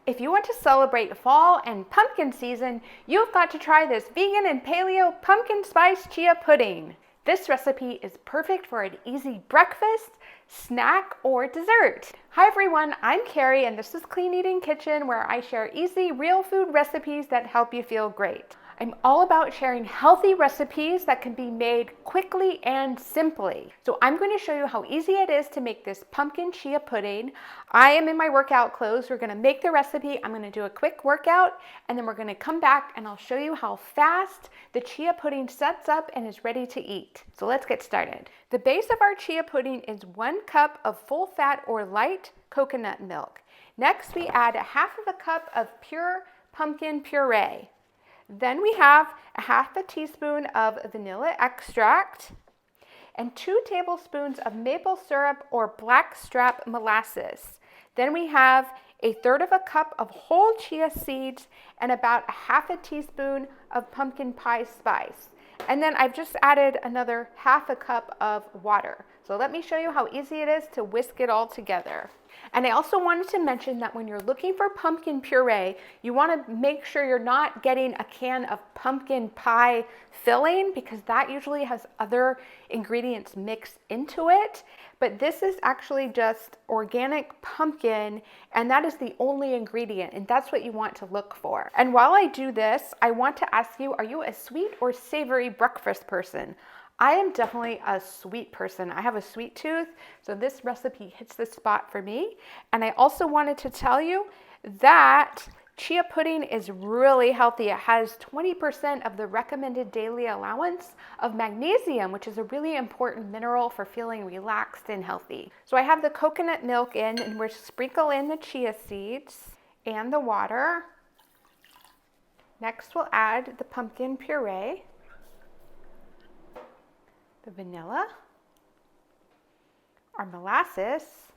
If you want to celebrate fall and pumpkin season, you've got to try this vegan and paleo pumpkin spice chia pudding. This recipe is perfect for an easy breakfast, snack, or dessert. Hi everyone, I'm Carrie and this is Clean Eating Kitchen, where I share easy, real food recipes that help you feel great. I'm all about sharing healthy recipes that can be made quickly and simply. So I'm going to show you how easy it is to make this pumpkin chia pudding. I am in my workout clothes. We're going to make the recipe. I'm going to do a quick workout and then we're going to come back and I'll show you how fast the chia pudding sets up and is ready to eat. So let's get started. The base of our chia pudding is 1 cup of full fat or light coconut milk. Next, we add 1/2 cup of pure pumpkin puree. Then we have 1/2 teaspoon of vanilla extract and 2 tablespoons of maple syrup or blackstrap molasses. Then we have 1/3 cup of whole chia seeds and about 1/2 teaspoon of pumpkin pie spice. And then I've just added another 1/2 cup of water. So let me show you how easy it is to whisk it all together. And I also wanted to mention that when you're looking for pumpkin puree, you want to make sure you're not getting a can of pumpkin pie filling, because that usually has other ingredients mixed into it. But this is actually just organic pumpkin, and that is the only ingredient, and that's what you want to look for. And while I do this, I want to ask you, are you a sweet or savory breakfast person? I am definitely a sweet person. I have a sweet tooth, so this recipe hits the spot for me. And I also wanted to tell you that chia pudding is really healthy. It has 20% of the recommended daily allowance of magnesium, which is a really important mineral for feeling relaxed and healthy. So I have the coconut milk in, and we're sprinkle in the chia seeds and the water. Next, we'll add the pumpkin puree, the vanilla, our molasses,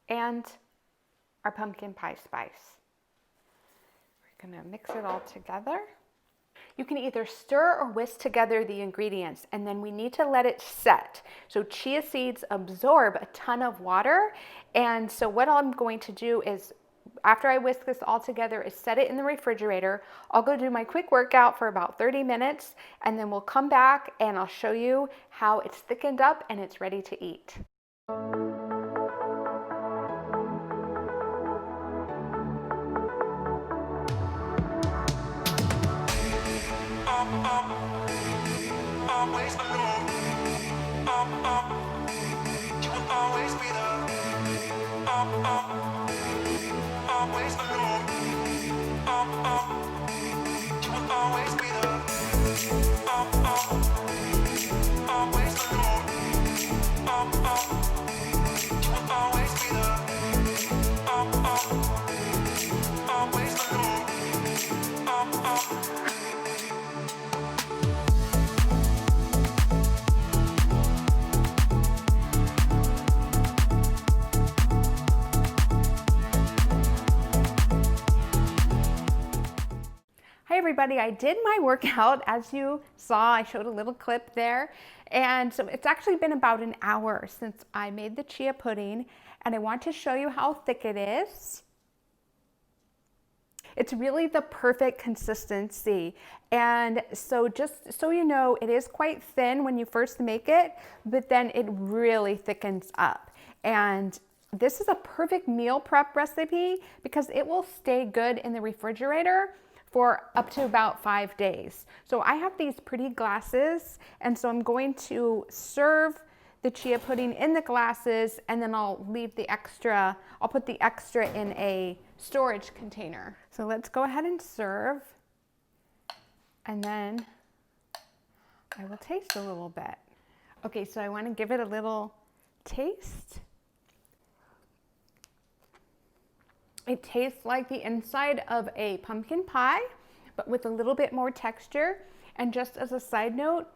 and our pumpkin pie spice. We're going to mix it all together. You can either stir or whisk together the ingredients, and then we need to let it set. So chia seeds absorb a ton of water, and so what I'm going to do is, after I whisk this all together, is set it in the refrigerator. I'll go do my quick workout for about 30 minutes, and then we'll come back and I'll show you how it's thickened up and it's ready to eat. Always alone. You will always be there. Always alone. You will always be there. Always alone. You will always be there. Always alone. Hi everybody, I did my workout. As you saw, I showed a little clip there. And so it's actually been about an hour since I made the chia pudding, and I want to show you how thick it is. It's really the perfect consistency. And so just so you know, it is quite thin when you first make it, but then it really thickens up. And this is a perfect meal prep recipe because it will stay good in the refrigerator for up to about 5 days. So I have these pretty glasses, and so I'm going to serve the chia pudding in the glasses, and then I'll leave the extra, I'll put the extra in a storage container. So let's go ahead and serve, and then I will taste a little bit. Okay, so I want to give it a little taste. It tastes like the inside of a pumpkin pie, but with a little bit more texture. And just as a side note,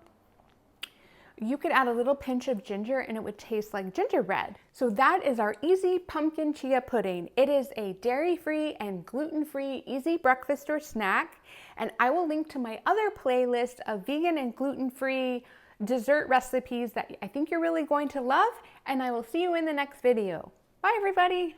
you could add a little pinch of ginger and it would taste like gingerbread. So that is our easy pumpkin chia pudding. It is a dairy-free and gluten-free easy breakfast or snack. And I will link to my other playlist of vegan and gluten-free dessert recipes that I think you're really going to love. And I will see you in the next video. Bye, everybody.